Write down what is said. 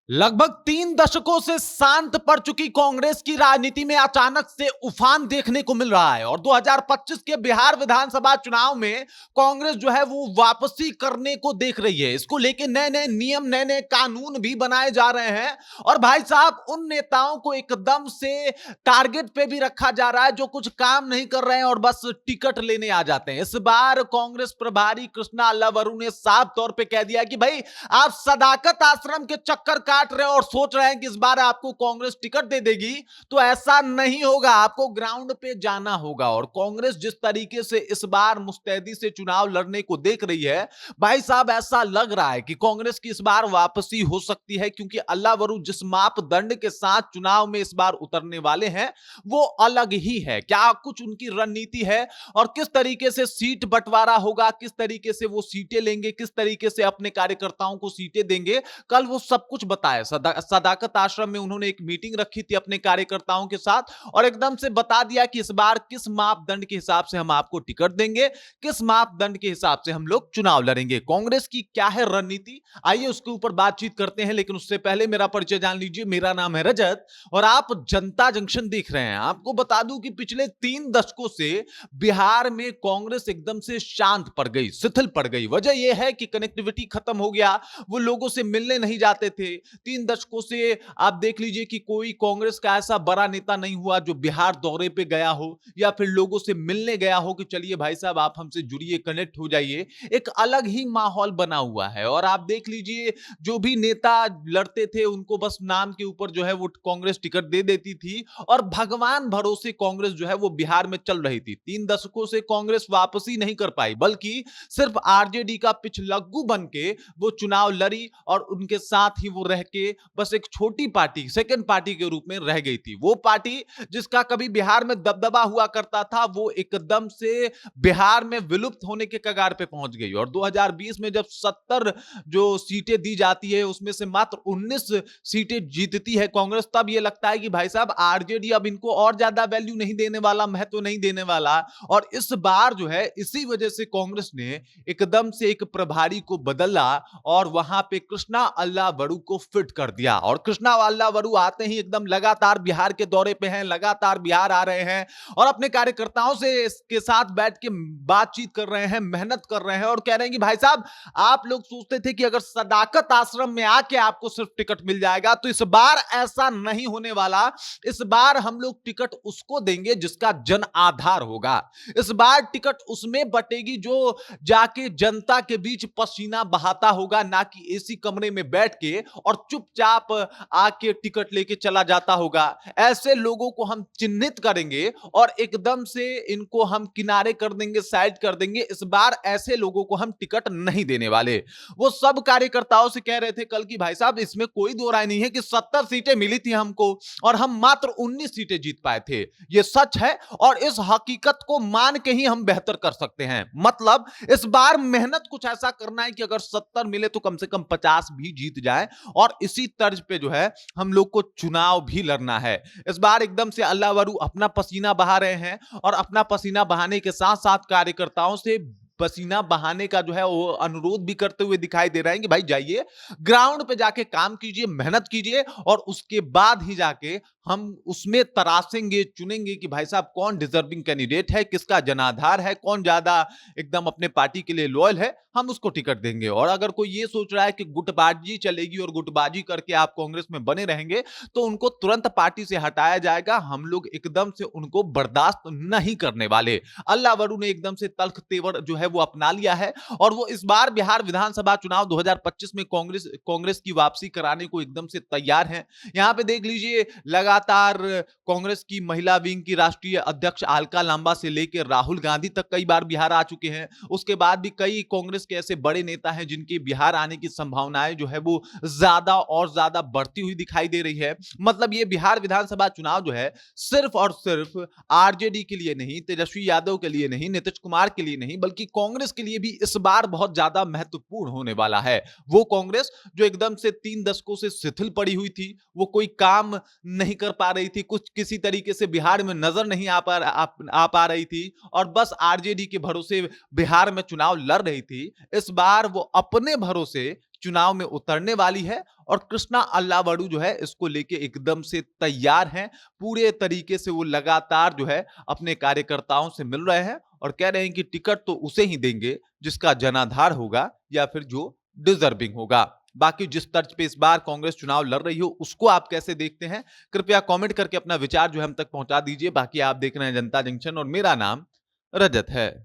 लगभग 3 दशकों से शांत पड़ चुकी कांग्रेस की राजनीति में अचानक से उफान देखने को मिल रहा है और 2025 के बिहार विधानसभा चुनाव में कांग्रेस जो है वो वापसी करने को देख रही है। इसको लेके नए नए नियम, नए नए कानून भी बनाए जा रहे हैं और भाई साहब उन नेताओं को एकदम से टारगेट पे भी रखा जा रहा है जो कुछ काम नहीं कर रहे हैं और बस टिकट लेने आ जाते हैं। इस बार कांग्रेस प्रभारी कृष्णा अल्लावरू ने साफ तौर पर कह दिया कि भाई आप सदाकत आश्रम के चक्कर काट रहे हो और सोच रहे हैं कि इस बार आपको कांग्रेस टिकट दे देगी, तो ऐसा नहीं होगा। आपको ग्राउंड पे जाना होगा। और कांग्रेस जिस तरीके से इस बार मुस्तैदी से चुनाव लड़ने को देख रही है, भाई साहब ऐसा लग रहा है कि कांग्रेस की इस बार वापसी हो सकती है, क्योंकि अल्लावरू जिस मापदंड के साथ चुनाव में इस बार उतरने वाले हैं वो अलग ही है। क्या कुछ उनकी रणनीति है और किस तरीके से सीट बंटवारा होगा, किस तरीके से वो सीटें लेंगे, किस तरीके से अपने कार्यकर्ताओं को सीटें देंगे, कल वो सब कुछ बताया। सदाकत आश्रम में उन्होंने एक मीटिंग रखी थी अपने कार्यकर्ताओं के साथ और एकदम से बता दिया कि इस बार किस मापदंड के हिसाब से हम आपको टिकट देंगे, किस मापदंड के हिसाब से हम लोग चुनाव लड़ेंगे। कांग्रेस की क्या है रणनीति, आइए उसके ऊपर बातचीत करते हैं। लेकिन उससे पहले मेरा परिचय जान लीजिए। मेरा नाम है रजत और आप जनता जंक्शन देख रहे हैं। आपको बता दूं कि पिछले 3 दशकों से बिहार में कांग्रेस एकदम से शांत पड़ गई, शिथिल पड़ गई। वजह यह है कि कनेक्टिविटी खत्म हो गया, वो लोगों से मिलने नहीं जाते थे। 3 दशकों से आप देख लीजिए कि कोई कांग्रेस का ऐसा बड़ा नेता नहीं हुआ जो बिहार दौरे पे गया हो या फिर लोगों से मिलने गया हो कि चलिए भाई साहब आप हमसे जुड़िए, कनेक्ट हो जाइए। एक अलग ही माहौल बना हुआ है। और आप देख लीजिए जो भी नेता लड़ते थे उनको बस नाम के ऊपर जो है वो कांग्रेस टिकट दे देती थी और भगवान भरोसे कांग्रेस जो है वो बिहार में चल रही थी। 3 दशकों से कांग्रेस वापसी नहीं कर पाई, बल्कि सिर्फ आरजेडी का पिछलग्गू बन के वो चुनाव लड़ी और उनके साथ ही वो रह के बस एक छोटी पार्टी, सेकंड पार्टी के रूप में रह गई थी। वो पार्टी जिसका कभी बिहार में दबदबा हुआ करता था वो एकदम से बिहार में विलुप्त होने के कगार पे पहुंच गई। और 2020 में जब 70 जो सीटें दी जाती है उसमें से मात्र 19 सीटें जीतती है कांग्रेस, तब ये लगता है कि भाई साहब आरजेडी अब इनको और ज्यादा वैल्यू नहीं देने वाला, महत्व नहीं देने वाला। और इस बार जो है इसी वजह से कांग्रेस ने एकदम से एक प्रभारी को बदला और वहां पे कृष्णा अल्लावरू को फिट कर दिया। और कृष्णा अल्लावरू आते ही एकदम लगातार बिहार के दौरे पे हैं, लगातार बिहार आ रहे हैं और अपने कार्यकर्ताओं से इसके साथ बैठ के बातचीत कर रहे हैं, मेहनत कर रहे हैं और कह रहे हैं कि भाई साहब आप लोग सोचते थे कि अगर सदाकत आश्रम में आके आपको सिर्फ टिकट मिल जाएगा, तो इस बार ऐसा नहीं होने वाला। इस बार हम लोग टिकट उसको देंगे जिसका जन आधार होगा। इस बार टिकट उसमें बटेगी जो जाके जनता के बीच पसीना बहाता होगा, ना कि एसी कमरे में बैठ के और चुपचाप आके टिकट लेके चला जाता होगा। ऐसे लोगों को हम चिन्हित करेंगे और एकदम से इनको हम किनारे कर देंगे, साइड कर देंगे। इस बार ऐसे लोगों को हम टिकट नहीं देने वाले। वो सब कार्यकर्ताओं से कह रहे थे कल की भाई साहब इसमें कोई दो राय नहीं है कि 70 सीटें मिली थी हमको और हम मात्र 19 सीटें जीत पाए थे। ये सच है और इस हकीकत को मान के ही हम बेहतर कर सकते हैं। मतलब इस बार मेहनत कुछ ऐसा करना है कि अगर 70 मिले तो कम से कम 50 भी जीत जाए और इसी तर्ज पे जो है हम लोग को चुनाव भी लड़ना है। इस बार एकदम से अल्लावरू अपना पसीना बहा रहे हैं और अपना पसीना बहाने के साथ साथ कार्यकर्ताओं से पसीना बहाने का जो है वो अनुरोध भी करते हुए दिखाई दे रहे हैं कि भाई जाइए ग्राउंड पे जाके काम कीजिए, मेहनत कीजिए और उसके बाद ही जाके हम उसमें तराशेंगे, चुनेंगे कि भाई साहब कौन डिजर्विंग कैंडिडेट है, किसका जनाधार है, कौन ज्यादा एकदम अपने पार्टी के लिए लॉयल है, हम उसको टिकट देंगे। और अगर कोई ये सोच रहा है कि गुटबाजी चलेगी और गुटबाजी करके आप कांग्रेस में बने रहेंगे तो उनको तुरंत पार्टी से हटाया जाएगा। हम लोग एकदम से उनको बर्दाश्त नहीं करने वाले। अल्लावरू ने एकदम से तल्ख तेवर जो है वो अपना लिया है और वो इस बार बिहार विधानसभा चुनाव 2025 में कांग्रेस की वापसी कराने को एकदम से तैयार हैं। यहां पे देख लीजिए लगातार कांग्रेस की महिला विंग की राष्ट्रीय अध्यक्ष अलका लांबा से लेकर राहुल गांधी तक कई बार बिहार आ चुके हैं। उसके बाद भी कई कांग्रेस के ऐसे बड़े नेता हैं जिनके बिहार आने की संभावनाएं जो है वो ज्यादा और ज्यादा बढ़ती हुई दिखाई दे रही है। मतलब ये बिहार विधानसभा चुनाव जो है सिर्फ और सिर्फ आरजेडी के लिए नहीं, तेजस्वी यादव के लिए नहीं, नीतीश कुमार के लिए नहीं, बल्कि कांग्रेस के लिए भी इस बार बहुत ज्यादा महत्वपूर्ण होने वाला है। वो कांग्रेस जो एकदम से 3 दशकों से शिथिल पड़ी हुई थी, वो कोई काम नहीं कर पा रही थी, कुछ किसी तरीके से बिहार में नजर नहीं आ पा रही थी और बस आरजेडी के भरोसे बिहार में चुनाव लड़ रही थी। इस बार वो अपने भरोसे चुनाव में उतरने वाली है और कृष्णा अल्लावड़ू जो है इसको लेके एकदम से तैयार हैं। पूरे तरीके से वो लगातार जो है अपने कार्यकर्ताओं से मिल रहे हैं और कह रहे हैं कि टिकट तो उसे ही देंगे जिसका जनाधार होगा या फिर जो डिजर्विंग होगा। बाकी जिस तर्ज पे इस बार कांग्रेस चुनाव लड़ रही हो उसको आप कैसे देखते हैं, कृपया कमेंट करके अपना विचार जो है हम तक पहुंचा दीजिए। बाकी आप देख रहे हैं जनता जंक्शन और मेरा नाम रजत है।